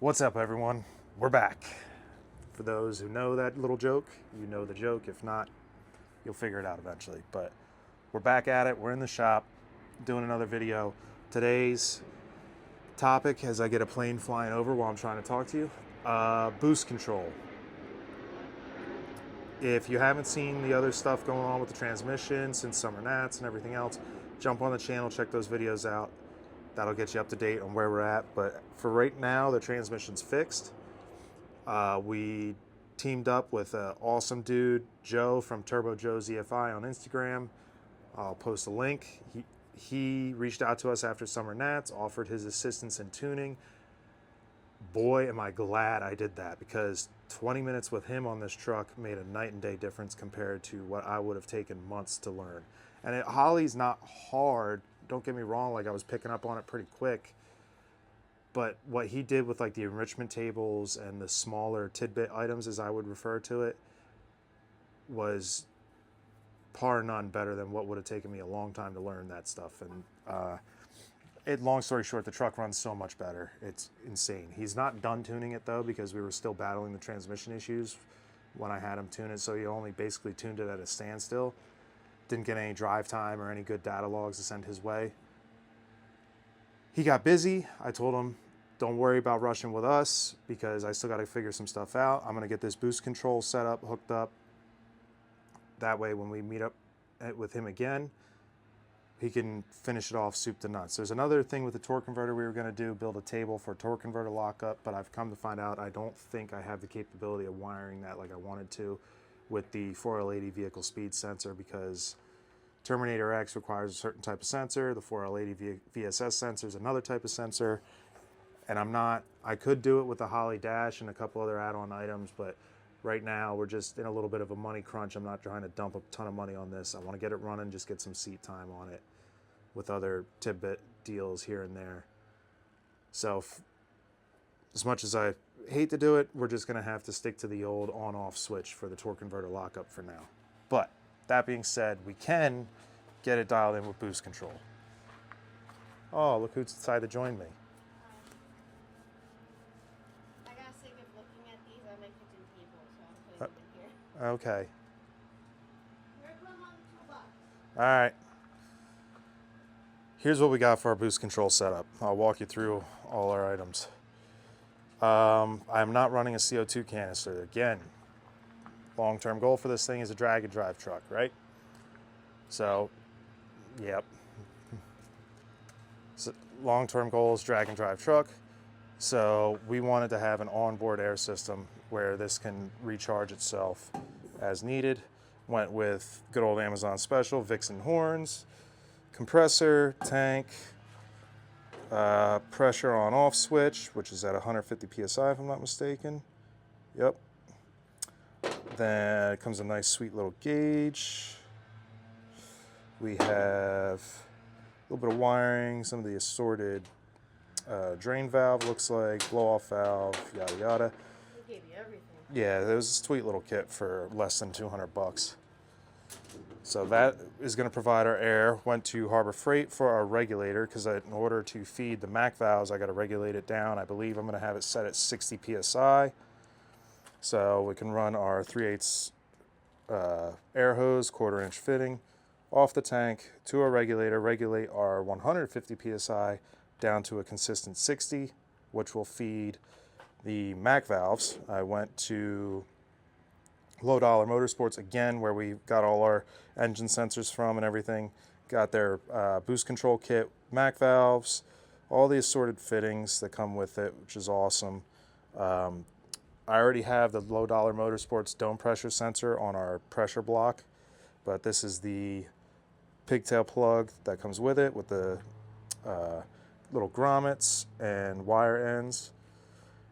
What's up, everyone? We're back. For those who know that little joke, you know the joke. If not, you'll figure it out eventually. But we're back at it. We're in the shop doing another video. Today's topic, as I get a plane flying over while I'm trying to talk to you, boost control. If you haven't seen the other stuff going on with the transmission since Summer Nats and everything else, jump on the channel, check those videos out. That'll get you up to date on where we're at. But for right now, the transmission's fixed. We teamed up with an awesome dude, Joe from Turbo Joe ZFI on Instagram. I'll post a link. He reached out to us after Summer Nats, offered his assistance in tuning. Boy, am I glad I did that, because 20 minutes with him on this truck made a night and day difference compared to what I would have taken months to learn. And Holly's not hard. Don't get me wrong, like I was picking up on it pretty quick. But what he did with like the enrichment tables and the smaller tidbit items, as I would refer to it, was par none better than what would have taken me a long time to learn that stuff. And long story short, the truck runs so much better. It's insane. He's not done tuning it though, because we were still battling the transmission issues when I had him tune it. So he only basically tuned it at a standstill. Didn't get any drive time or any good data logs to send his way. He got busy. I told him, don't worry about rushing with us, because I still got to figure some stuff out. I'm going to get this boost control set up, hooked up. That way when we meet up with him again, he can finish it off soup to nuts. There's another thing with the torque converter we were going to do, build a table for torque converter lockup, but I've come to find out I don't think I have the capability of wiring that like I wanted to with the 4L80 vehicle speed sensor, because Terminator X requires a certain type of sensor. The 4L80 VSS sensor is another type of sensor. And I could do it with the Holly Dash and a couple other add-on items, but right now we're just in a little bit of a money crunch. I'm not trying to dump a ton of money on this. I want to get it running, just get some seat time on it with other tidbit deals here and there. So as much as I hate to do it, we're just going to have to stick to the old on-off switch for the torque converter lockup for now. But that being said, we can get it dialed in with boost control. Oh, look who's decided to join me. I got sick of looking at these on my kitchen table, so I'm putting them in here. Okay. We're putting them on the toolbox. All right. Here's what we got for our boost control setup. I'll walk you through all our items. I'm not running a CO2 canister. Again, long-term goal for this thing is a drag and drive truck, right? So, yep. So long-term goal is drag and drive truck. So we wanted to have an onboard air system where this can recharge itself as needed. Went with good old Amazon special, Vixen horns, compressor, tank, pressure on off switch, which is at 150 PSI if I'm not mistaken. Yep. Then it comes a nice sweet little gauge. We have a little bit of wiring, some of the assorted drain valve looks like, blow off valve, yada yada. They gave you everything. Yeah, it was a sweet little kit for less than 200 bucks. So that is going to provide our air. Went to Harbor Freight for our regulator, because in order to feed the MAC valves, I got to regulate it down. I believe I'm going to have it set at 60 PSI. So we can run our 3/8 air hose, 1/4 inch fitting, off the tank to a regulator, regulate our 150 PSI down to a consistent 60, which will feed the MAC valves. I went to Low Dollar Motorsports again, where we got all our engine sensors from and everything. Got their boost control kit, MAC valves, all the assorted fittings that come with it, which is awesome. I already have the Low Dollar Motorsports dome pressure sensor on our pressure block, but this is the pigtail plug that comes with it, with the little grommets and wire ends.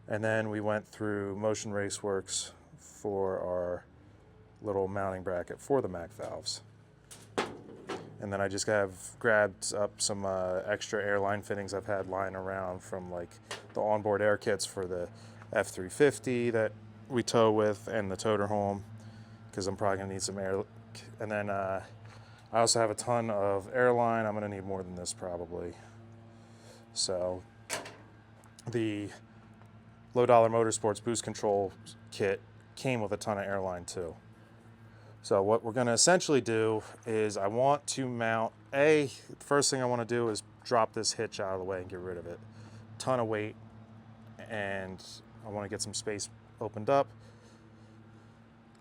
And then we went through Motion Raceworks for our little mounting bracket for the MAC valves. And then I just have grabbed up some extra airline fittings I've had lying around from like the onboard air kits for the F350 that we tow with, and the toter home, because I'm probably gonna need some air. And then I also have a ton of airline. I'm gonna need more than this probably. So the Low Dollar Motorsports boost control kit came with a ton of airline too. So what we're going to essentially do is I want to mount, the first thing I want to do is drop this hitch out of the way and get rid of it. Ton of weight, and I want to get some space opened up.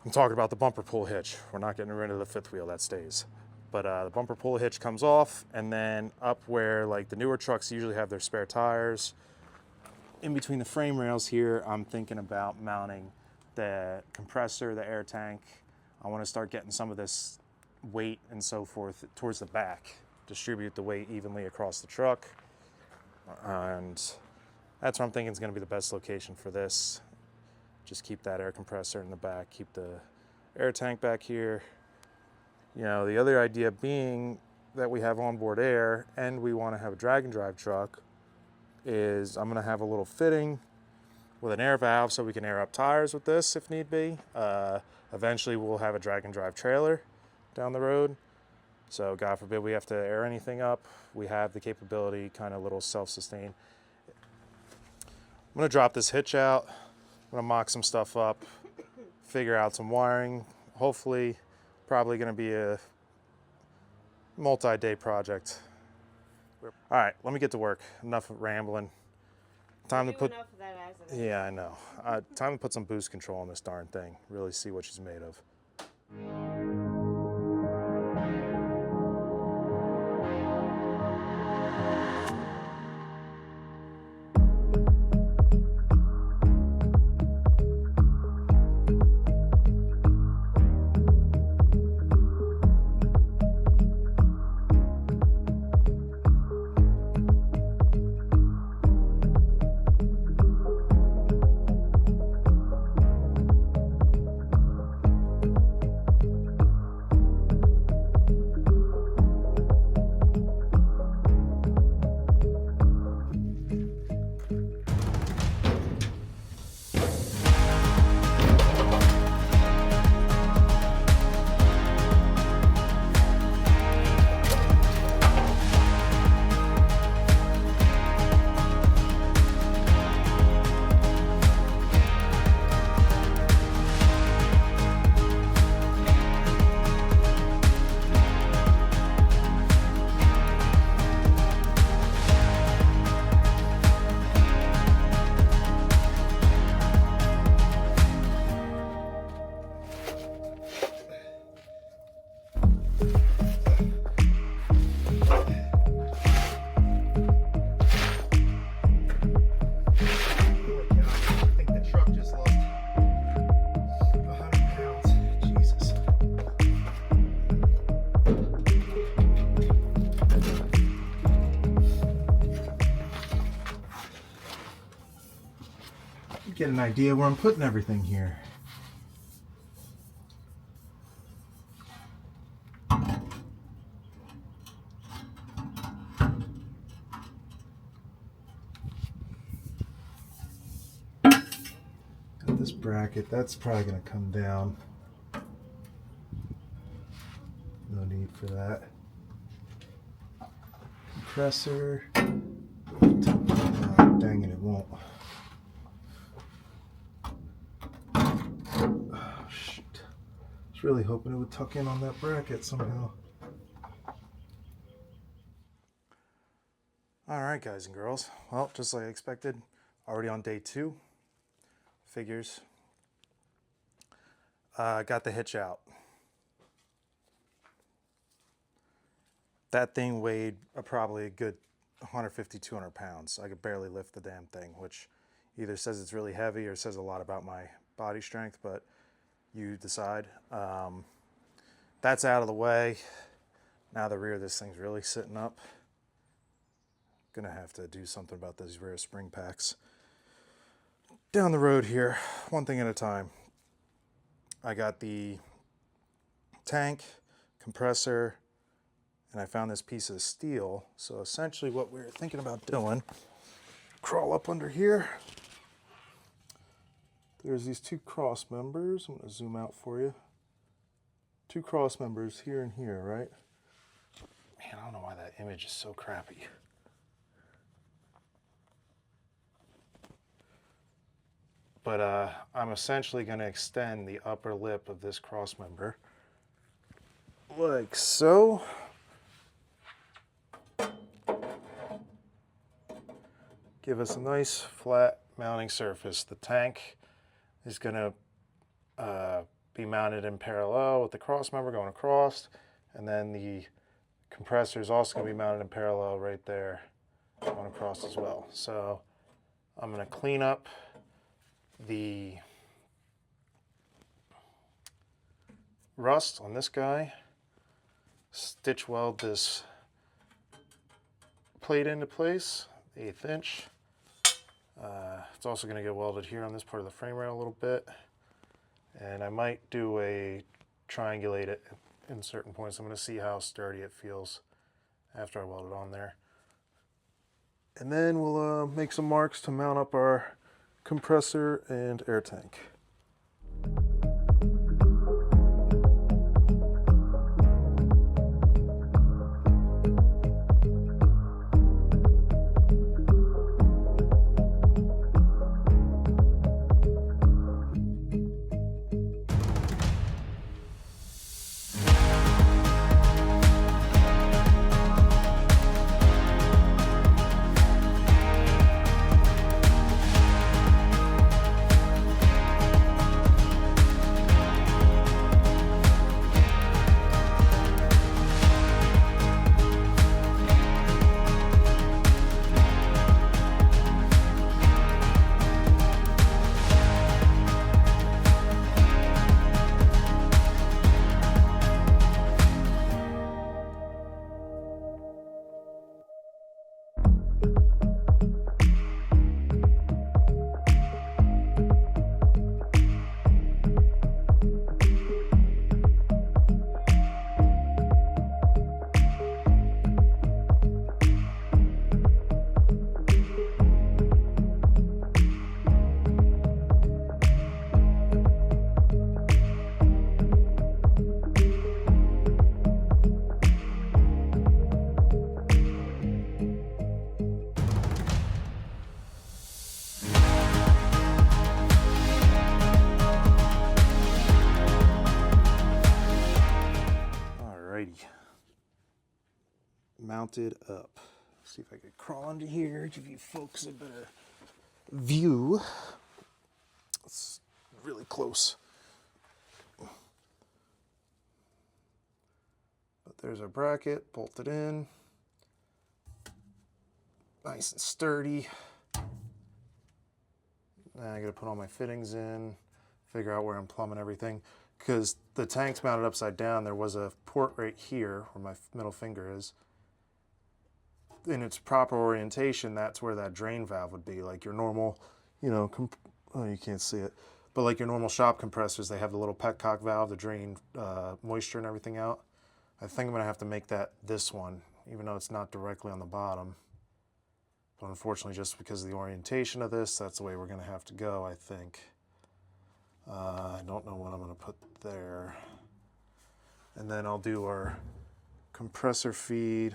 I'm talking about the bumper pull hitch. We're not getting rid of the fifth wheel, that stays. But the bumper pull hitch comes off, and then up where like the newer trucks usually have their spare tires, in between the frame rails here, I'm thinking about mounting the compressor, the air tank. I want to start getting some of this weight and so forth towards the back, distribute the weight evenly across the truck. And that's what I'm thinking is going to be the best location for this. Just keep that air compressor in the back, keep the air tank back here. You know, the other idea being that we have onboard air and we want to have a drag and drive truck is I'm going to have a little fitting with an air valve so we can air up tires with this if need be. Eventually we'll have a drag and drive trailer down the road. So God forbid we have to air anything up, we have the capability, kind of little self-sustain. I'm gonna drop this hitch out, I'm gonna mock some stuff up, figure out some wiring. Hopefully, probably gonna be a multi-day project. All right, let me get to work. Enough rambling. Time to put. Enough of that accident. Yeah, I know. Time to put some boost control on this darn thing. Really see what she's made of. Get an idea where I'm putting everything here. Got this bracket, that's probably going to come down. No need for that. Compressor. Oh, dang it, it won't. Really hoping it would tuck in on that bracket somehow. All right, guys and girls. Well, just like I expected, already on day 2. Figures. Got the hitch out. That thing weighed probably a good 150, 200 pounds. I could barely lift the damn thing, which either says it's really heavy or says a lot about my body strength, but you decide. That's out of the way. Now the rear of this thing's really sitting up. Gonna have to do something about those rear spring packs. Down the road here, one thing at a time. I got the tank, compressor, and I found this piece of steel. So essentially what we're thinking about doing, crawl up under here. There's these 2 cross members. I'm going to zoom out for you. 2 cross members here and here, right? Man, I don't know why that image is so crappy. But I'm essentially going to extend the upper lip of this cross member like so. Give us a nice flat mounting surface. The tank is going to be mounted in parallel with the cross member going across, and then the compressor is also going to be mounted in parallel right there going across as well. So I'm going to clean up the rust on this guy, stitch weld this plate into place, 1/8 inch. It's also going to get welded here on this part of the frame rail a little bit, and I might do a triangulate it in certain points. I'm going to see how sturdy it feels after I weld it on there. And then we'll make some marks to mount up our compressor and air tank. Mounted up. See if I could crawl under here, give you folks a better view. It's really close. But there's our bracket, bolted in. Nice and sturdy. Now I gotta put all my fittings in, figure out where I'm plumbing everything. Because the tank's mounted upside down, there was a port right here where my middle finger is. In its proper orientation, that's where that drain valve would be. Like your normal, you know, oh, you can't see it, but like your normal shop compressors, they have the little petcock valve to drain moisture and everything out. I think I'm gonna have to make that this one, even though it's not directly on the bottom. But unfortunately, just because of the orientation of this, that's the way we're gonna have to go, I think. I don't know what I'm gonna put there. And then I'll do our compressor feed,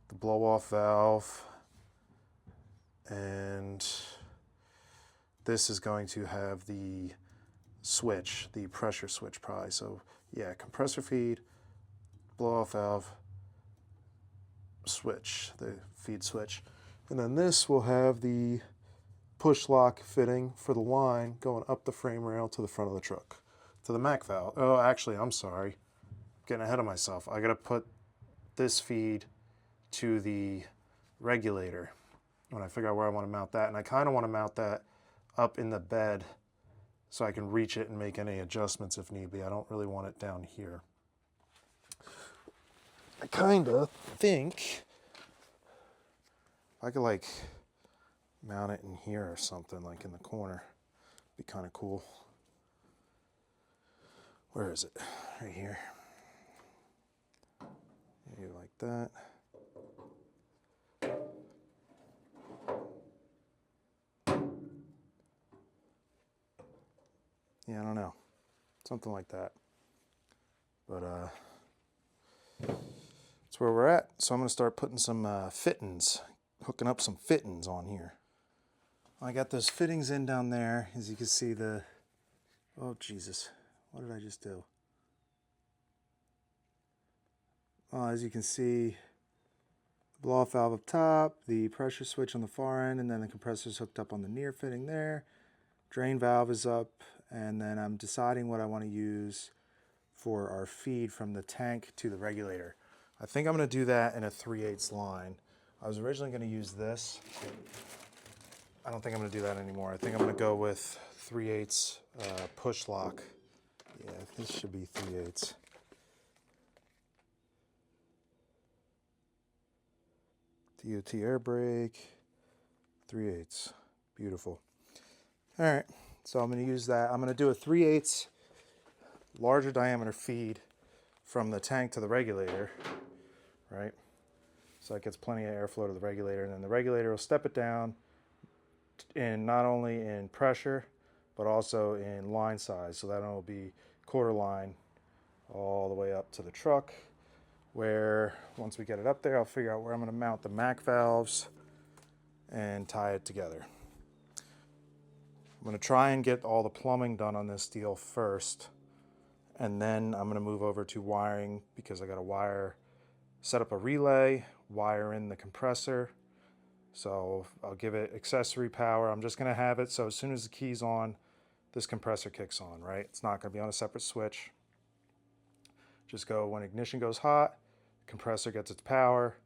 the blow-off valve, and this is going to have the switch, the pressure switch probably. So yeah, compressor feed, blow-off valve, switch, the feed switch. And then this will have the push lock fitting for the line going up the frame rail to the front of the truck, to the Mac valve. Oh, actually, I'm sorry. Getting ahead of myself. I gotta put this feed to the regulator when I figure out where I want to mount that. And I kind of want to mount that up in the bed so I can reach it and make any adjustments if need be. I don't really want it down here. I kind of think I could like mount it in here or something, like in the corner. Be kind of cool. Where is it? Right here. Maybe like that. Yeah, I don't know. Something like that. But that's where we're at. So I'm going to start putting some fittings, hooking up some fittings on here. I got those fittings in down there. As you can see, oh Jesus, what did I just do? As you can see, the blow-off valve up top, the pressure switch on the far end, and then the compressor's hooked up on the near fitting there. Drain valve is up, and then I'm deciding what I want to use for our feed from the tank to the regulator. I think I'm going to do that in a 3/8 line. I was originally going to use this. I don't think I'm going to do that anymore. I think I'm going to go with 3/8 push lock. Yeah, this should be 3/8. DOT air brake, 3/8. Beautiful. All right, so I'm going to use that. I'm going to do a 3/8 larger diameter feed from the tank to the regulator, right? So it gets plenty of airflow to the regulator, and then the regulator will step it down in not only in pressure, but also in line size. So that will be quarter line all the way up to the truck, where once we get it up there, I'll figure out where I'm going to mount the MAC valves and tie it together. I'm going to try and get all the plumbing done on this deal first, and then I'm going to move over to wiring, because I got to set up a relay, wire in the compressor. So I'll give it accessory power. I'm just going to have it so as soon as the key's on, this compressor kicks on, right? It's not going to be on a separate switch. Just go when ignition goes hot, compressor gets its power.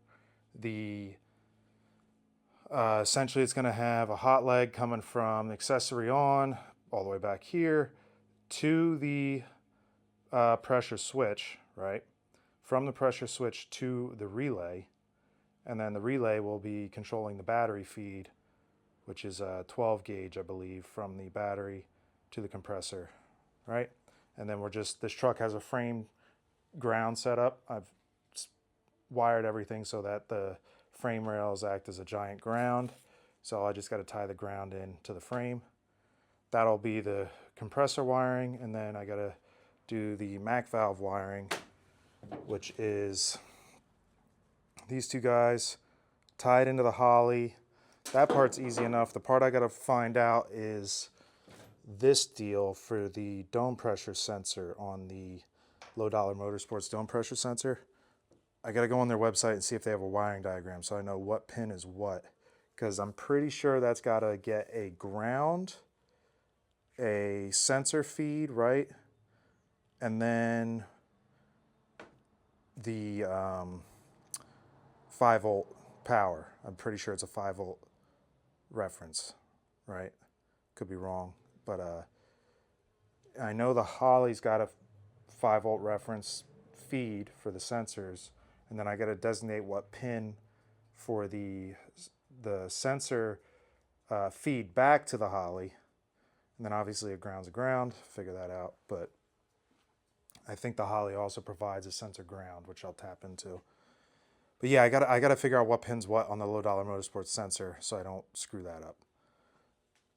Essentially it's going to have a hot leg coming from the accessory on all the way back here to the pressure switch, right? From the pressure switch to the relay, and then the relay will be controlling the battery feed, which is a 12 gauge, I believe, from the battery to the compressor, right? And then this truck has a frame ground set up. I've wired everything so that the frame rails act as a giant ground. So I just got to tie the ground in to the frame. That'll be the compressor wiring, and then I got to do the MAC valve wiring, which is these two guys tied into the Holly. That part's easy enough. The part I got to find out is this deal for the dome pressure sensor on the Low Dollar Motorsports dome pressure sensor. I got to go on their website and see if they have a wiring diagram so I know what pin is what, because I'm pretty sure that's got to get a ground, a sensor feed, right? And then the 5-volt power. I'm pretty sure it's a 5-volt reference, right? Could be wrong, but I know the Holly's got a 5-volt reference feed for the sensors, and then I got to designate what pin for the sensor feed back to the Holly, and then obviously a ground's a ground. Figure that out, but I think the Holly also provides a sensor ground, which I'll tap into. But yeah, I gotta figure out what pin's what on the Low Dollar Motorsports sensor so I don't screw that up.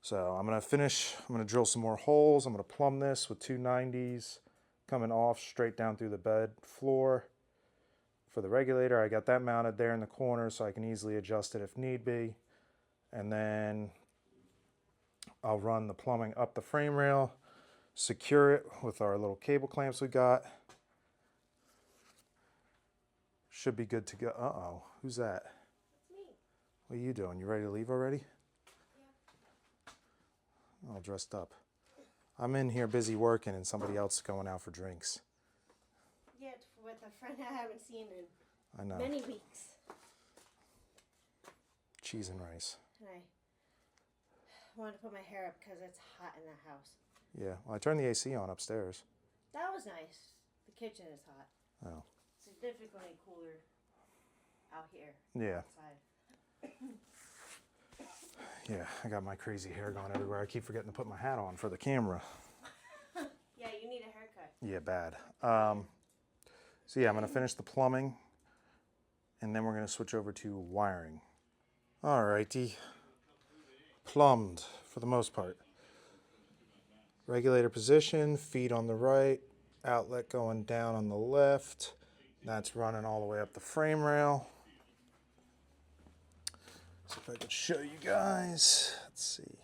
So I'm gonna drill some more holes. I'm gonna plumb this with 290s coming off straight down through the bed floor. For the regulator, I got that mounted there in the corner so I can easily adjust it if need be. And then I'll run the plumbing up the frame rail, secure it with our little cable clamps we got. Should be good to go. Uh-oh, who's that? It's me. What are you doing? You ready to leave already? Yeah. All dressed up. I'm in here busy working and somebody else is going out for drinks. Yeah, with a friend I haven't seen in many weeks. Cheese and rice. And I wanted to put my hair up because it's hot in the house. Yeah, well, I turned the AC on upstairs. That was nice. The kitchen is hot. Oh. Significantly cooler out here. Yeah. Outside. Yeah, I got my crazy hair going everywhere. I keep forgetting to put my hat on for the camera. Yeah, you need a haircut. Yeah, bad. So yeah, I'm going to finish the plumbing, and then we're going to switch over to wiring. Alrighty. Plumbed, for the most part. Regulator position, feed on the right, outlet going down on the left. That's running all the way up the frame rail. So if I could show you guys, let's see.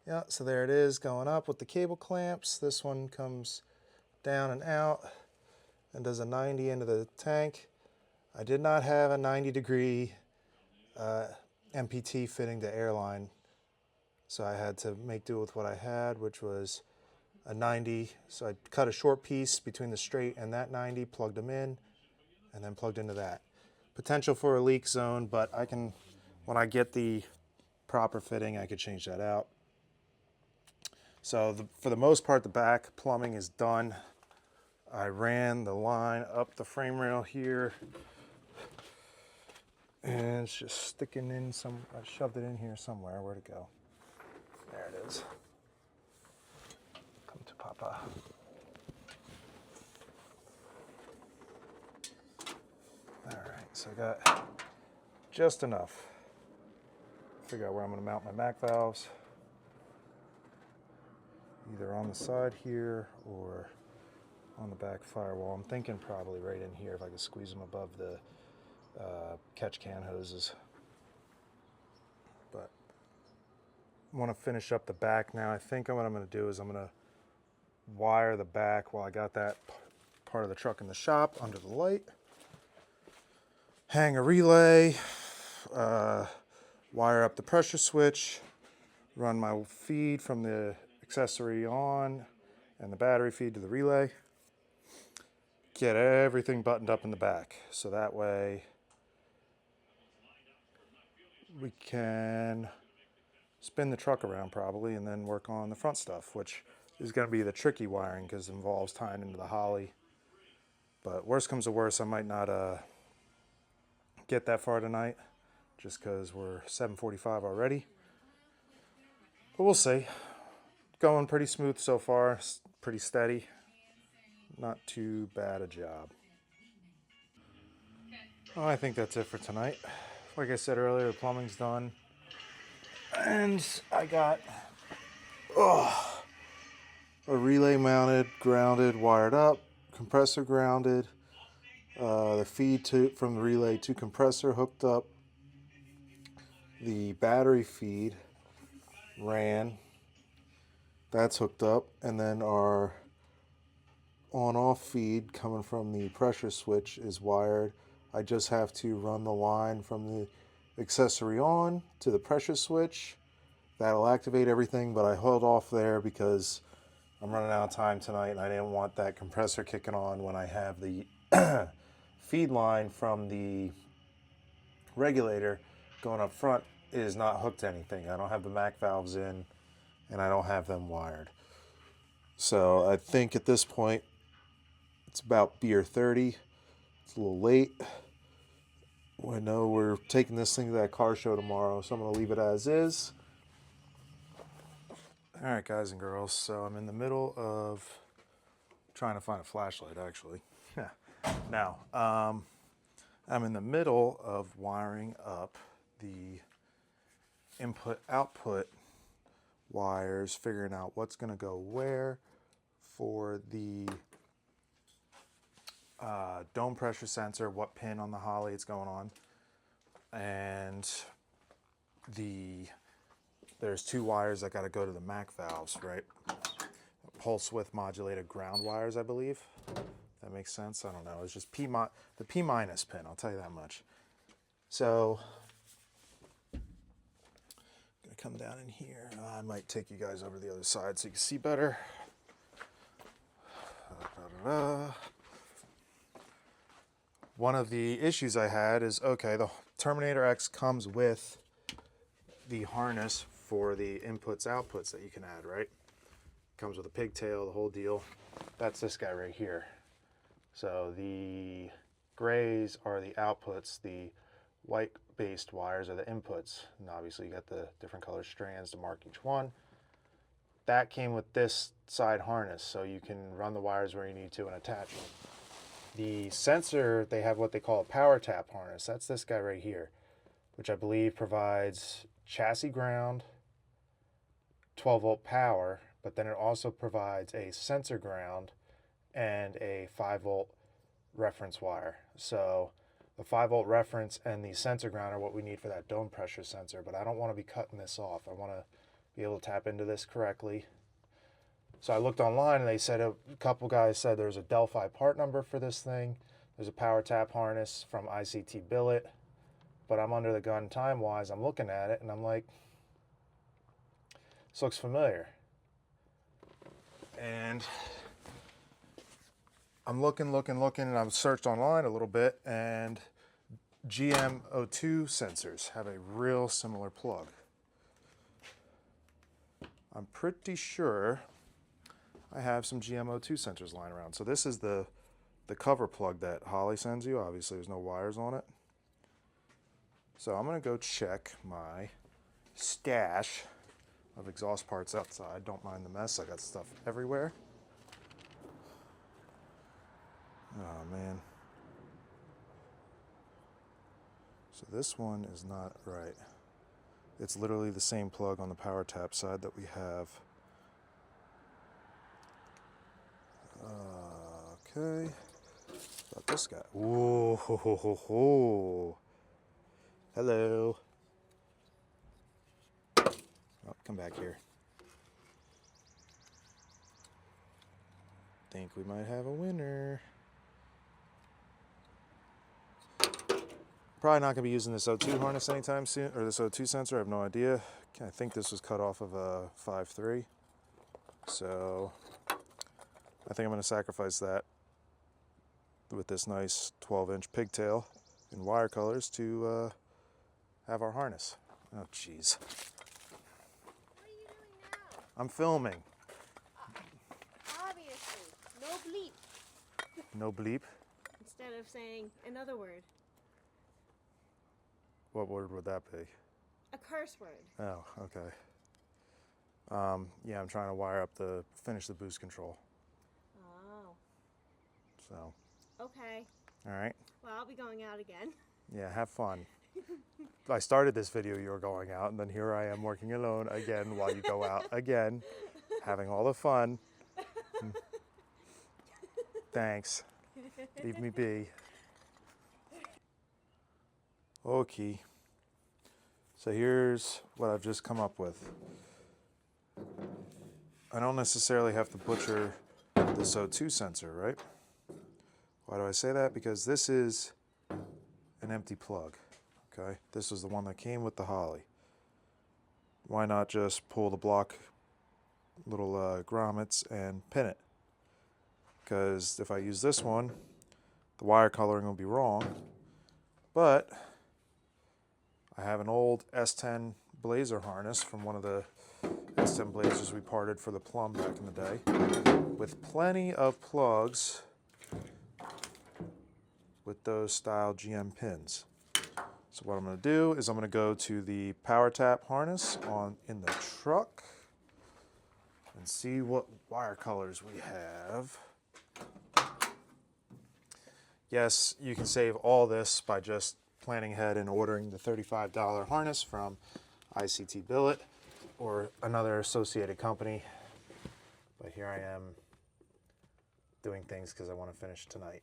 Yeah, so there it is going up with the cable clamps. This one comes down and out and does a 90 into the tank. I did not have a 90-degree MPT fitting to airline, so I had to make do with what I had, which was a 90. So I cut a short piece between the straight and that 90, plugged them in, and then plugged into that. Potential for a leak zone, but I can, when I get the proper fitting, I could change that out. So for the most part, the back plumbing is done. I ran the line up the frame rail here, and it's just sticking in some, I shoved it in here somewhere. Where'd it go? There it is. Come to Papa. All right, so I got just enough. Figure out where I'm going to mount my Mac valves. Either on the side here or on the back firewall. I'm thinking probably right in here if I could squeeze them above the catch can hoses. But I want to finish up the back now. I think what I'm going to do is I'm going to wire the back while I got that part of the truck in the shop under the light. Hang a relay, wire up the pressure switch, run my feed from the accessory on and the battery feed to the relay. Get everything buttoned up in the back, so that way we can spin the truck around probably and then work on the front stuff, which is going to be the tricky wiring because it involves tying into the Holly. But worst comes to worst, I might not get that far tonight just because we're 7:45 already. But we'll see. Going pretty smooth so far, pretty steady. Not too bad a job. Well, I think that's it for tonight. Like I said earlier, the plumbing's done. And I got a relay mounted, grounded, wired up, compressor grounded, the feed from the relay to compressor hooked up, the battery feed ran, that's hooked up, and then our on-off feed coming from the pressure switch is wired. I just have to run the line from the accessory on to the pressure switch. That'll activate everything, but I held off there because I'm running out of time tonight and I didn't want that compressor kicking on when I have the feed line from the regulator going up front is not hooked to anything. I don't have the Mac valves in and I don't have them wired. So I think at this point it's about beer 30. It's a little late. I know we're taking this thing to that car show tomorrow, so I'm going to leave it as is. All right, guys and girls, so I'm in the middle of trying to find a flashlight, actually. Now, I'm in the middle of wiring up the input-output wires, figuring out what's going to go where for the dome pressure sensor, what pin on the Holly it's going on, and there's two wires that got to go to the Mac valves, right? Pulse width modulated ground wires, I believe. That makes sense. I don't know. It's just the P minus pin. I'll tell you that much. So I'm gonna come down in here. I might take you guys over to the other side so you can see better. One of the issues I had is, okay, the Terminator X comes with the harness for the inputs outputs that you can add, right? Comes with a pigtail, the whole deal. That's this guy right here. So the grays are the outputs, the white based wires are the inputs, and obviously you got the different color strands to mark each one. That came with this side harness, so you can run the wires where you need to and attach them. The sensor, they have what they call a power tap harness. That's this guy right here, which I believe provides chassis ground, 12-volt power, but then it also provides a sensor ground and a 5-volt reference wire. So the 5-volt reference and the sensor ground are what we need for that dome pressure sensor, but I don't want to be cutting this off. I want to be able to tap into this correctly. So I looked online and they said, a couple guys said there's a Delphi part number for this thing. There's a power tap harness from ICT Billet, but I'm under the gun time-wise. I'm looking at it and I'm like, this looks familiar. And I'm looking, and I've searched online a little bit, and GM02 sensors have a real similar plug. I'm pretty sure I have some GM02 sensors lying around. So this is the cover plug that Holly sends you. Obviously there's no wires on it. So I'm gonna go check my stash of exhaust parts outside. Don't mind the mess, I got stuff everywhere. Oh man. So this one is not right. It's literally the same plug on the power tap side that we have. Okay. About this guy. Whoa, ho, ho, ho, ho. Hello. Oh, come back here. Think we might have a winner. Probably not going to be using this O2 harness anytime soon, or this O2 sensor, I have no idea. I think this was cut off of a 5.3. So I think I'm going to sacrifice that with this nice 12-inch pigtail in wire colors to have our harness. Oh, jeez. What are you doing now? I'm filming. Obviously. No bleep. No bleep. Instead of saying another word. What word would that be? A curse word. Oh, okay. Yeah, I'm trying to finish the boost control. Oh. So. Okay. All right. Well, I'll be going out again. Yeah, have fun. I started this video, you were going out, and then here I am working alone again while you go out again, having all the fun. Thanks. Leave me be. Okay. So here's what I've just come up with. I don't necessarily have to butcher this O2 sensor, right? Why do I say that? Because this is an empty plug, okay? This is the one that came with the Holly. Why not just pull the block little grommets and pin it? Because if I use this one, the wire coloring will be wrong, but I have an old S10 Blazer harness from one of the S10 Blazers we parted for the Plum back in the day, with plenty of plugs with those style GM pins. So what I'm going to do is I'm going to go to the power tap harness in the truck and see what wire colors we have. Yes, you can save all this by just planning ahead and ordering the $35 harness from ICT Billet or another associated company. But here I am doing things because I want to finish tonight.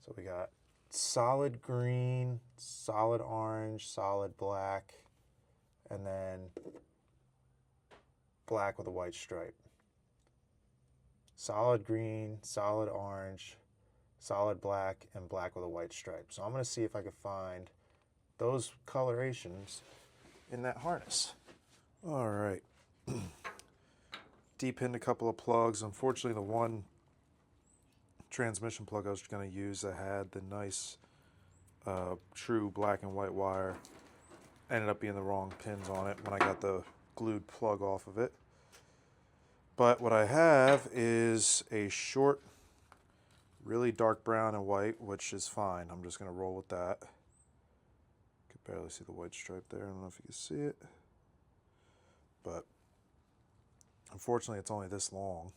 So we got solid green, solid orange, solid black, and then black with a white stripe. Solid green, solid orange, solid black, and black with a white stripe. So I'm going to see if I can find those colorations in that harness. All right. Deep in a couple of plugs. Unfortunately, the one transmission plug I was going to use that had the nice true black and white wire ended up being the wrong pins on it when I got the glued plug off of it. But what I have is a short, really dark brown and white, which is fine. I'm just going to roll with that. Could barely see the white stripe there. I don't know if you can see it. But unfortunately, it's only this long.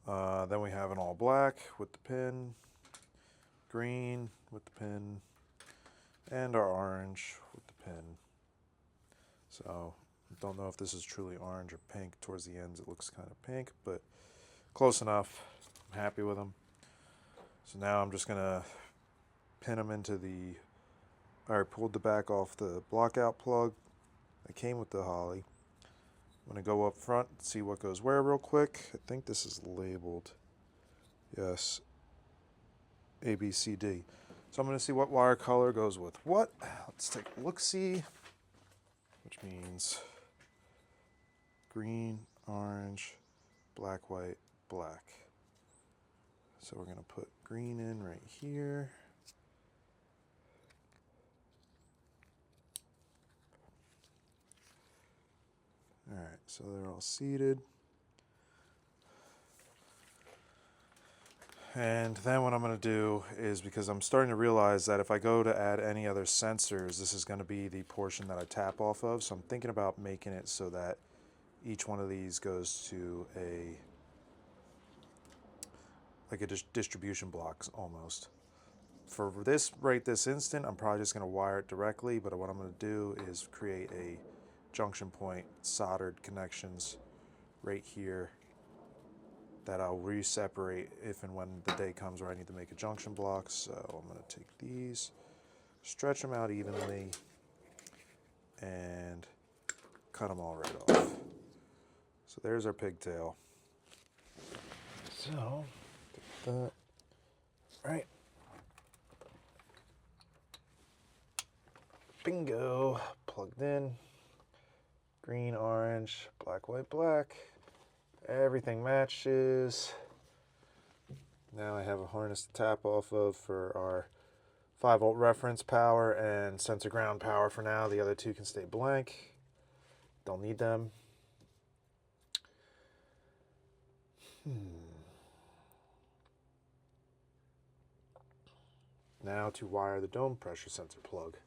Then we have an all black with the pin, green with the pin, and our orange with the pin. So don't know if this is truly orange or pink. Towards the ends it looks kind of pink, but close enough. I'm happy with them. So now I'm just gonna pin them into the, I pulled the back off the blockout plug that came with the Holly. I'm going to go up front and see what goes where real quick. I think this is labeled, yes, A, B, C, D. So I'm going to see what wire color goes with what. Let's take a look-see, which means green, orange, black, white, black. So we're going to put green in right here. All right, so they're all seated. And then what I'm going to do is, because I'm starting to realize that if I go to add any other sensors, this is going to be the portion that I tap off of. So I'm thinking about making it so that each one of these goes to a, like a distribution block almost. For this this instant, I'm probably just going to wire it directly, but what I'm going to do is create a junction point soldered connections right here that I'll re-separate if and when the day comes where I need to make a junction block. So I'm going to take these, stretch them out evenly, and cut them all right off. So there's our pigtail. So, take that, right. Bingo, plugged in, green, orange, black, white, black. Everything matches. Now I have a harness to tap off of for our 5-volt reference power and sensor ground power for now. The other two can stay blank. Don't need them. Now to wire the dome pressure sensor plug.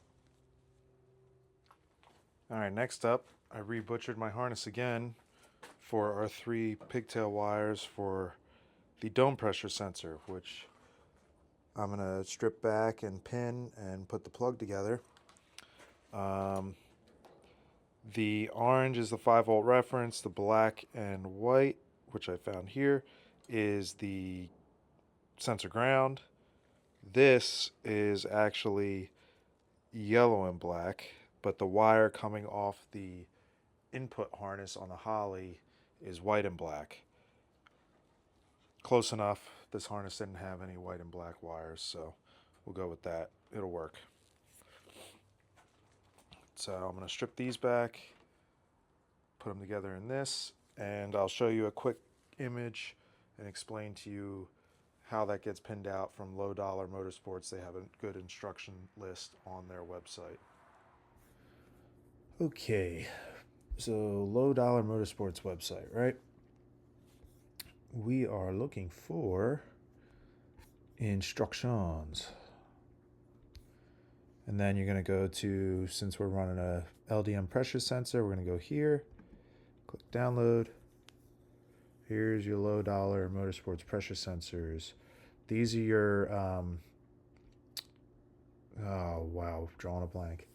Alright, next up, I re-butchered my harness again for our 3 pigtail wires for the dome pressure sensor, which I'm going to strip back and pin and put the plug together. The orange is the 5-volt reference, the black and white, which I found here, is the sensor ground. This is actually yellow and black, but the wire coming off the input harness on the Holly is white and black. Close enough. This harness didn't have any white and black wires, so we'll go with that. It'll work. So I'm going to strip these back, put them together in this, and I'll show you a quick image and explain to you how that gets pinned out from Low Dollar Motorsports. They have a good instruction list on their website. Okay, so Low Dollar Motorsports website, right? We are looking for instructions. And then you're going to go to, since we're running a LDM pressure sensor, we're going to go here, click download. Here's your Low Dollar Motorsports pressure sensors. These are your, oh wow, drawing a blank.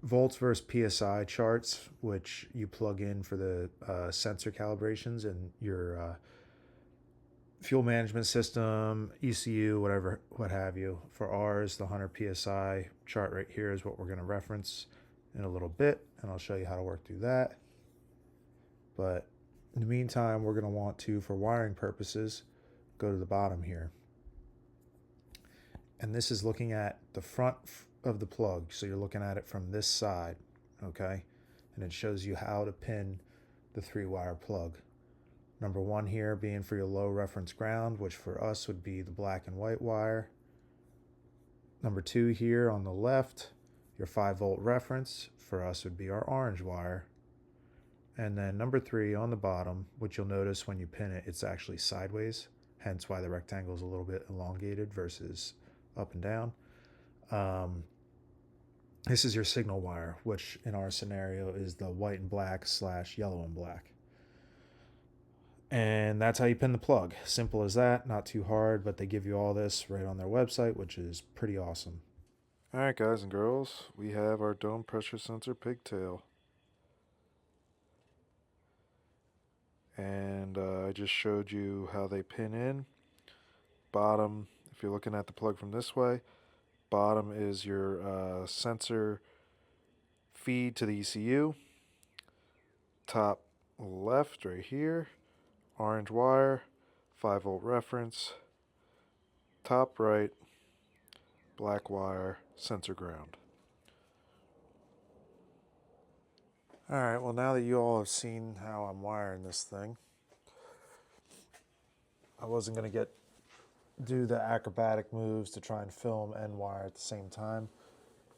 Volts versus PSI charts, which you plug in for the sensor calibrations and your fuel management system, ECU, whatever, what have you. For ours, the 100 PSI chart right here is what we're going to reference in a little bit, and I'll show you how to work through that. But in the meantime, we're going to want to, for wiring purposes, go to the bottom here. And this is looking at the front of the plug, so you're looking at it from this side, okay? And it shows you how to pin the 3-wire plug. Number 1 here being for your low reference ground, which for us would be the black and white wire. Number 2 here on the left, your 5-volt reference, for us would be our orange wire. And then number 3 on the bottom, which you'll notice when you pin it, it's actually sideways, hence why the rectangle is a little bit elongated versus up and down. This is your signal wire, which in our scenario is the white and black / yellow and black. And that's how you pin the plug. Simple as that, not too hard, but they give you all this right on their website, which is pretty awesome. All right, guys and girls, we have our dome pressure sensor pigtail. And I just showed you how they pin in. Bottom, if you're looking at the plug from this way. Bottom is your sensor feed to the ECU. Top left right here, orange wire, 5-volt reference. Top right, black wire, sensor ground. Alright, well now that you all have seen how I'm wiring this thing, I wasn't going to do the acrobatic moves to try and film and wire at the same time.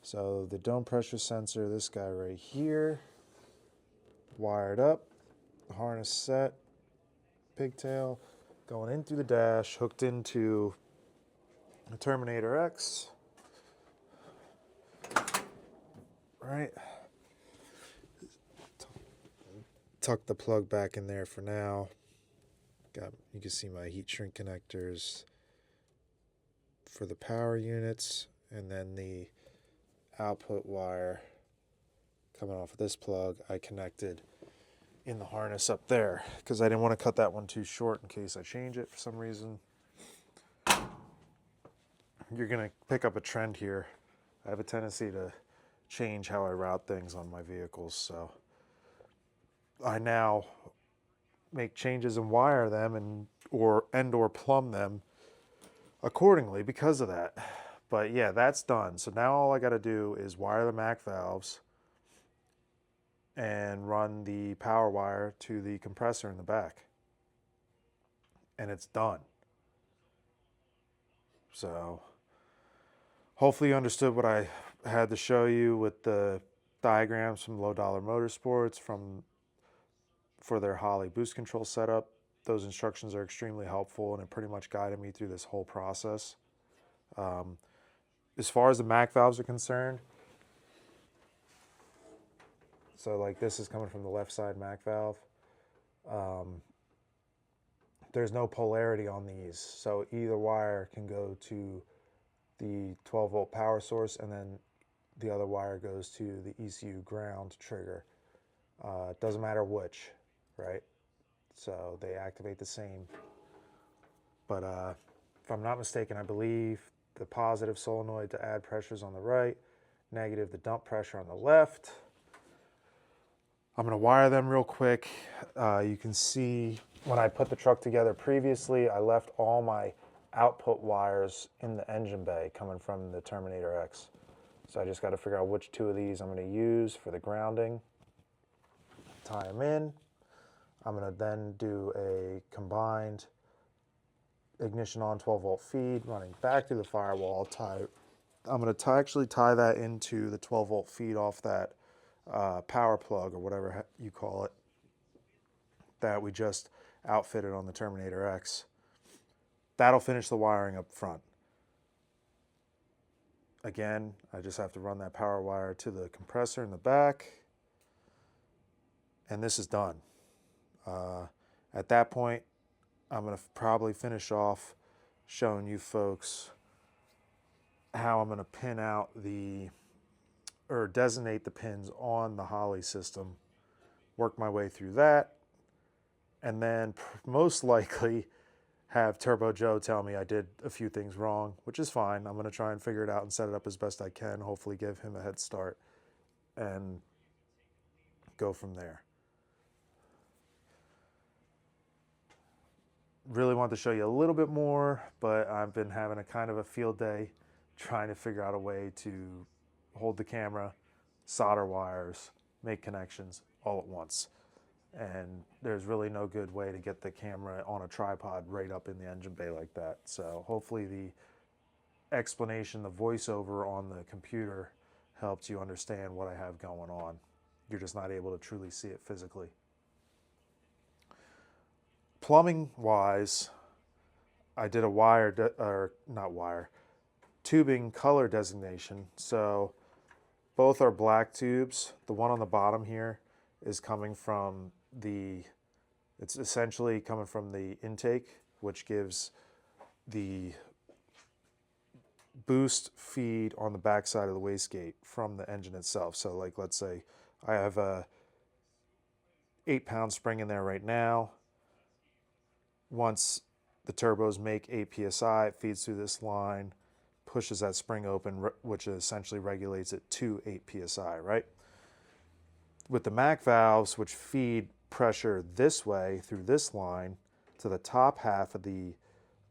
So the dome pressure sensor, this guy right here, wired up, harness set, pigtail, going in through the dash, hooked into the Terminator X. Right. Tuck the plug back in there for now. You can see my heat shrink connectors for the power units, and then the output wire coming off of this plug I connected in the harness up there because I didn't want to cut that one too short in case I change it for some reason. You're going to pick up a trend here. I have a tendency to change how I route things on my vehicles, so I now make changes and wire them and or plumb them accordingly because of that. But yeah, that's done. So now all I got to do is wire the MAC valves and run the power wire to the compressor in the back. And it's done. So hopefully you understood what I had to show you with the diagrams from Low Dollar Motorsports for their Holley boost control setup. Those instructions are extremely helpful, and it pretty much guided me through this whole process. As far as the MAC valves are concerned, so like this is coming from the left side MAC valve. There's no polarity on these, so either wire can go to the 12-volt power source, and then the other wire goes to the ECU ground trigger. It doesn't matter which, right? So they activate the same. But if I'm not mistaken, I believe the positive solenoid to add pressures on the right, negative the dump pressure on the left. I'm going to wire them real quick. You can see when I put the truck together previously, I left all my output wires in the engine bay coming from the Terminator X. So I just got to figure out which two of these I'm going to use for the grounding. Tie them in. I'm going to then do a combined ignition on 12-volt feed running back through the firewall. I'm going to actually tie that into the 12-volt feed off that power plug or whatever you call it that we just outfitted on the Terminator X. That'll finish the wiring up front. Again, I just have to run that power wire to the compressor in the back, and this is done. At that point, I'm going to probably finish off showing you folks how I'm going to pin out or designate the pins on the Holley system, work my way through that, and then most likely have Turbo Joe tell me I did a few things wrong, which is fine. I'm going to try and figure it out and set it up as best I can, hopefully give him a head start and go from there. Really wanted to show you a little bit more, but I've been having a kind of a field day trying to figure out a way to hold the camera, solder wires, make connections all at once. And there's really no good way to get the camera on a tripod right up in the engine bay like that. So hopefully the explanation, the voiceover on the computer helps you understand what I have going on. You're just not able to truly see it physically. Plumbing wise, I did a tubing color designation. So both are black tubes. The one on the bottom here is coming from it's essentially coming from the intake, which gives the boost feed on the back side of the wastegate from the engine itself. So like, let's say I have a 8-pound spring in there right now. Once the turbos make 8 psi, it feeds through this line, pushes that spring open, which essentially regulates it to 8 psi, right? With the MAC valves, which feed pressure this way through this line to the top half of the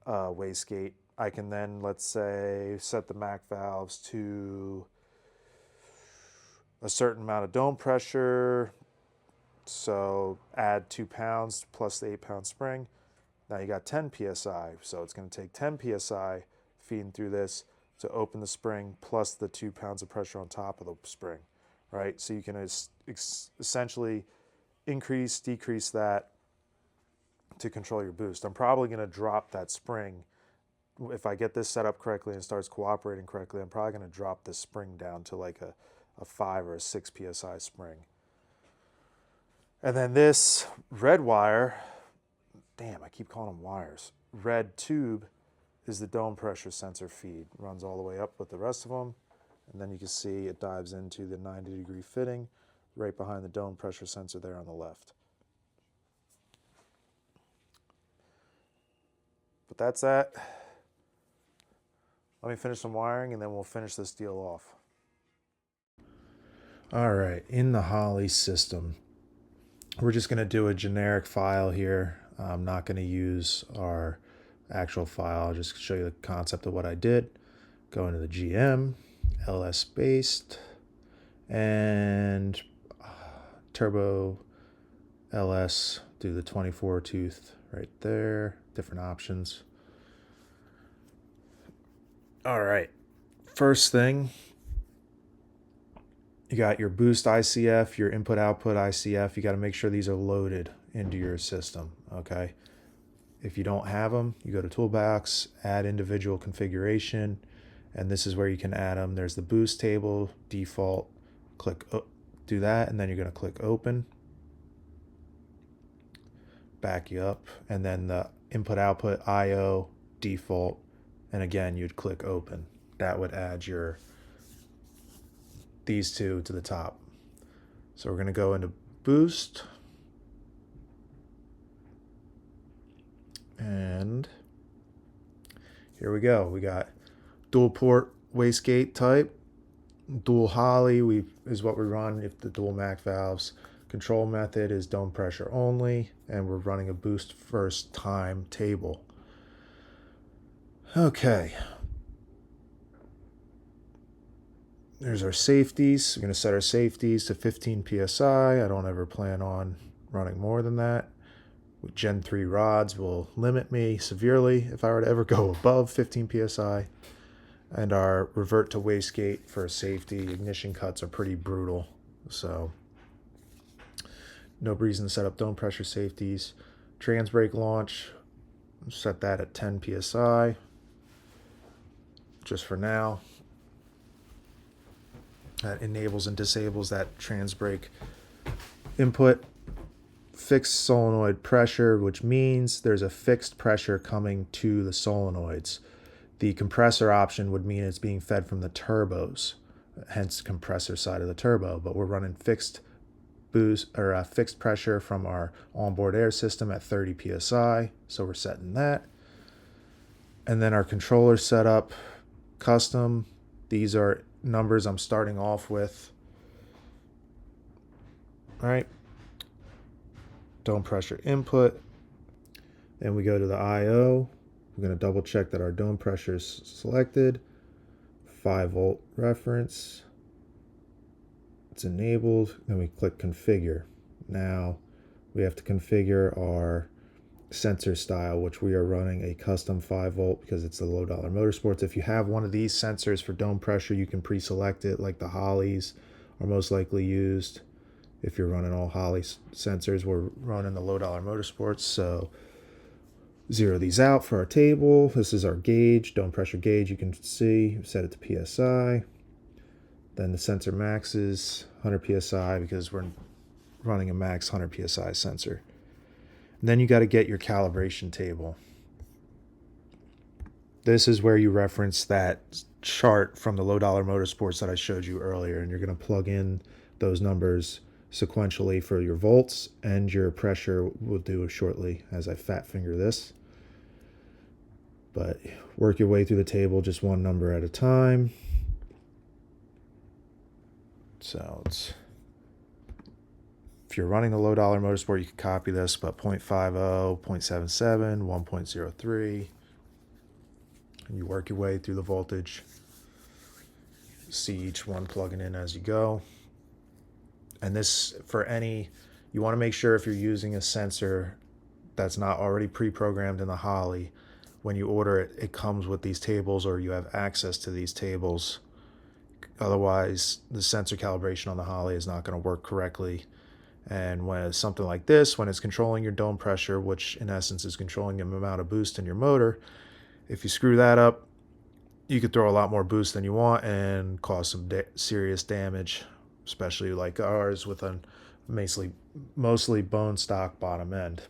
wastegate, I can then, let's say, set the MAC valves to a certain amount of dome pressure. So add 2 pounds plus the 8-pound spring. Now you got 10 psi. So it's going to take 10 psi feeding through this to open the spring plus the 2 pounds of pressure on top of the spring, right? So you can essentially increase, decrease that to control your boost. I'm probably going to drop that spring. If I get this set up correctly and starts cooperating correctly, I'm probably going to drop this spring down to like a 5 or a 6 psi spring. And then this red wire, damn, I keep calling them wires. Red tube is the dome pressure sensor feed. Runs all the way up with the rest of them. And then you can see it dives into the 90-degree fitting right behind the dome pressure sensor there on the left. But that's that. Let me finish some wiring and then we'll finish this deal off. All right, in the Holley system, we're just going to do a generic file here. I'm not going to use our actual file. I'll just show you the concept of what I did. Go into the GM, LS based, and turbo LS, do the 24 tooth right there, different options. All right, first thing, you got your boost ICF, your input output ICF. You got to make sure these are loaded into your system, okay? If you don't have them, you go to Toolbox, add individual configuration, and this is where you can add them. There's the boost table, default, click, do that, and then you're going to click open. Back you up, and then the input output IO, default, and again, you'd click open. That would add these two to the top. So we're going to go into boost. And here we go. We got dual port wastegate type. Dual Holley is what we run if the dual MAC valves. Control method is dome pressure only. And we're running a boost first time table. Okay. There's our safeties. We're going to set our safeties to 15 psi. I don't ever plan on running more than that. With Gen 3 rods will limit me severely if I were to ever go above 15 psi. And our revert to wastegate for safety ignition cuts are pretty brutal. So no reason to set up dome pressure safeties. Trans brake launch, set that at 10 psi. Just for now. That enables and disables that trans brake input. Fixed solenoid pressure, which means there's a fixed pressure coming to the solenoids. The compressor option would mean it's being fed from the turbos, hence compressor side of the turbo, but we're running fixed boost or fixed pressure from our onboard air system at 30 psi, so we're setting that. And then our controller setup, custom. These are numbers I'm starting off with. All right. Dome pressure input. Then we go to the IO. We're going to double check that our dome pressure is selected. 5-volt reference. It's enabled. Then we click configure. Now we have to configure our sensor style, which we are running a custom 5-volt because it's the low dollar motorsports. If you have one of these sensors for dome pressure, you can pre-select it, like the Holleys are most likely used. If you're running all Holley sensors, we're running the low dollar motorsports. So zero these out for our table. This is our gauge, dome pressure gauge. You can see, set it to PSI. Then the sensor max is 100 PSI because we're running a max 100 PSI sensor. And then you got to get your calibration table. This is where you reference that chart from the low dollar motorsports that I showed you earlier, and you're going to plug in those numbers sequentially for your volts and your pressure. We'll do shortly as I fat finger this. but work your way through the table just one number at a time. So if you're running the low dollar motorsport, you can copy this, but 0.50, 0.77, 1.03. And you work your way through the voltage. See each one plugging in as you go. And this, you want to make sure if you're using a sensor that's not already pre-programmed in the Holley, when you order it, it comes with these tables or you have access to these tables. Otherwise, the sensor calibration on the Holley is not going to work correctly. And when it's something like this, when it's controlling your dome pressure, which in essence is controlling the amount of boost in your motor, if you screw that up, you could throw a lot more boost than you want and cause some serious damage, especially like ours with a mostly bone stock bottom end.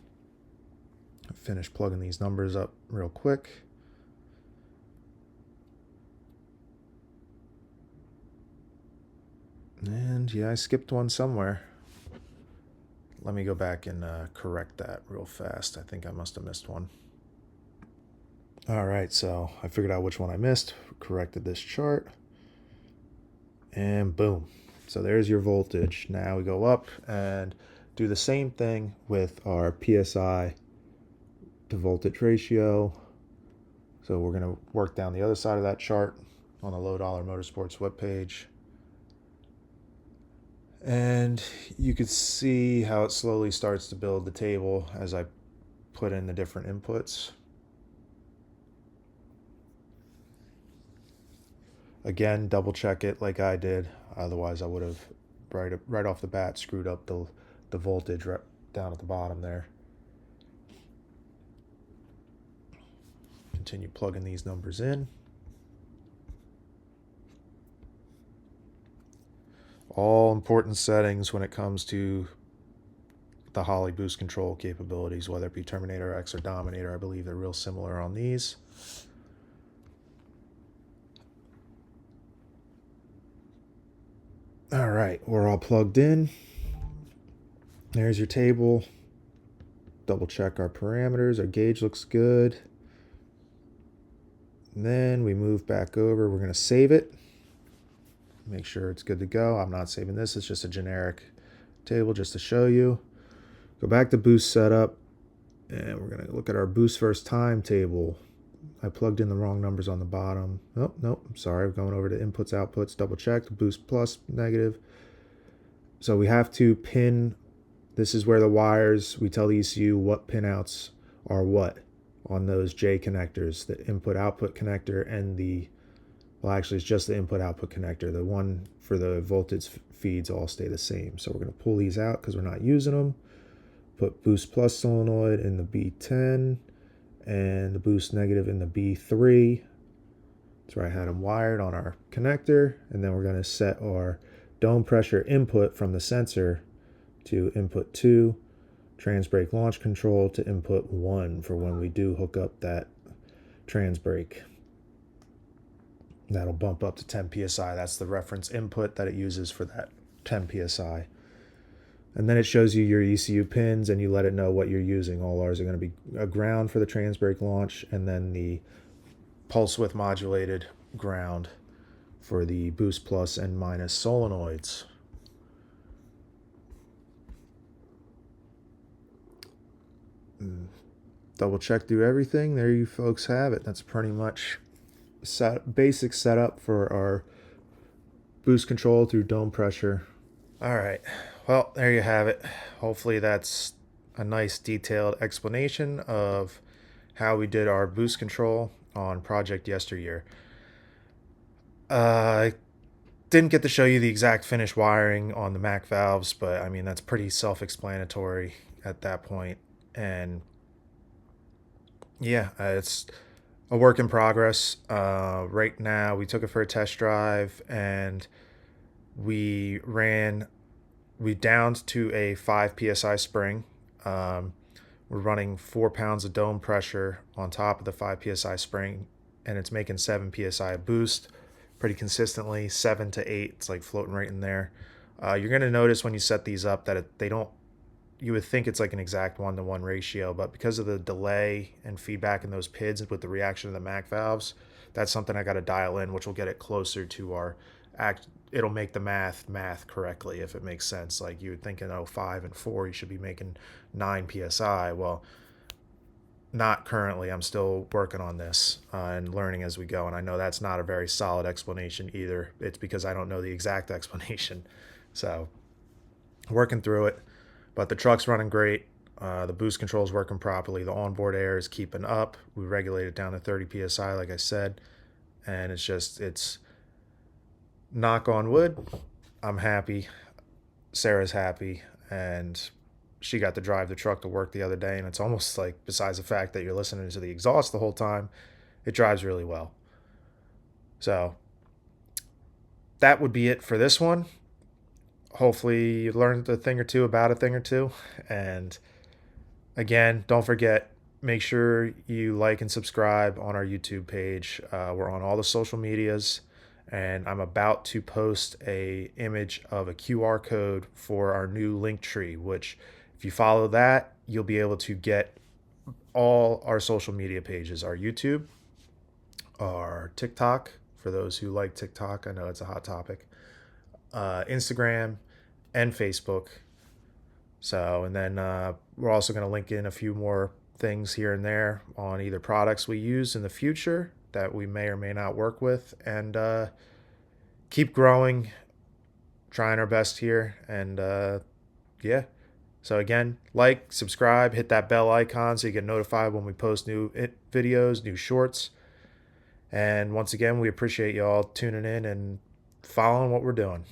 Finish plugging these numbers up real quick. And yeah, I skipped one somewhere. Let me go back and correct that real fast. I think I must have missed one. All right, so I figured out which one I missed, corrected this chart, and boom. So there's your voltage. Now we go up and do the same thing with our PSI to voltage ratio. So we're going to work down the other side of that chart on the Low Dollar Motorsports webpage. And you could see how it slowly starts to build the table as I put in the different inputs. Again, double check it like I did. Otherwise, I would have right off the bat screwed up the voltage right down at the bottom there. Continue plugging these numbers in. All important settings when it comes to the Holley boost control capabilities, whether it be Terminator X or Dominator. I believe they're real similar on these. All right, we're all plugged in. There's your table. Double check our parameters. Our gauge looks good. And then we move back over. We're going to save it. Make sure it's good to go. I'm not saving this. It's just a generic table just to show you. Go back to boost setup. And we're going to look at our boost first time table. I plugged in the wrong numbers on the bottom. Oh, no, I'm sorry. We're going over to inputs, outputs, double check. Boost plus, negative. So we have to pin. This is where the wires, we tell the ECU what pinouts are what on those J connectors, the input-output connector and well, actually, it's just the input-output connector. The one for the voltage feeds all stay the same. So we're going to pull these out because we're not using them. Put boost plus solenoid in the B10 and the boost negative in the B3. That's where I had them wired on our connector. And then we're going to set our dome pressure input from the sensor to input 2, trans brake launch control to input 1 for when we do hook up that trans brake. That'll bump up to 10 psi. That's the reference input that it uses for that 10 psi. And then it shows you your ECU pins and you let it know what you're using. All ours are going to be a ground for the trans brake launch and then the pulse width modulated ground for the boost plus and minus solenoids. Double check through everything. There you folks have it. That's pretty much basic setup for our boost control through dome pressure. All right, well, there you have it. Hopefully that's a nice detailed explanation of how we did our boost control on Project Yesteryear. I didn't get to show you the exact finished wiring on the Mac valves, but I mean that's pretty self-explanatory at that point. And yeah, it's a work in progress. Right now, we took it for a test drive and we downed to a 5 psi spring. We're running 4 pounds of dome pressure on top of the 5 psi spring, and it's making 7 psi boost pretty consistently, 7 to 8. It's like floating right in there. You're going to notice when you set these up that they don't you would think it's like an exact 1-to-1 ratio, but because of the delay and feedback in those PIDs with the reaction of the MAC valves, that's something I got to dial in, which will get it closer to our act. It'll make the math correctly, if it makes sense. Like you would think in 05 and 4, you should be making 9 psi. Well, not currently. I'm still working on this and learning as we go. And I know that's not a very solid explanation either. It's because I don't know the exact explanation. So working through it. But the truck's running great. The boost control is working properly. The onboard air is keeping up. We regulate it down to 30 psi, like I said. And it's knock on wood. I'm happy. Sarah's happy. And she got to drive the truck to work the other day. And it's almost like, besides the fact that you're listening to the exhaust the whole time, it drives really well. So that would be it for this one. Hopefully you learned a thing or two about a thing or two. And again, don't forget, make sure you like and subscribe on our YouTube page. We're on all the social medias, and I'm about to post a image of a QR code for our new link tree, which if you follow that, you'll be able to get all our social media pages, our YouTube, our TikTok, for those who like TikTok. I know it's a hot topic. Instagram and Facebook. So, and then we're also going to link in a few more things here and there on either products we use in the future that we may or may not work with, and keep growing, trying our best here. And yeah. So again, like, subscribe, hit that bell icon so you get notified when we post new videos, new shorts. And once again, we appreciate y'all tuning in and following what we're doing.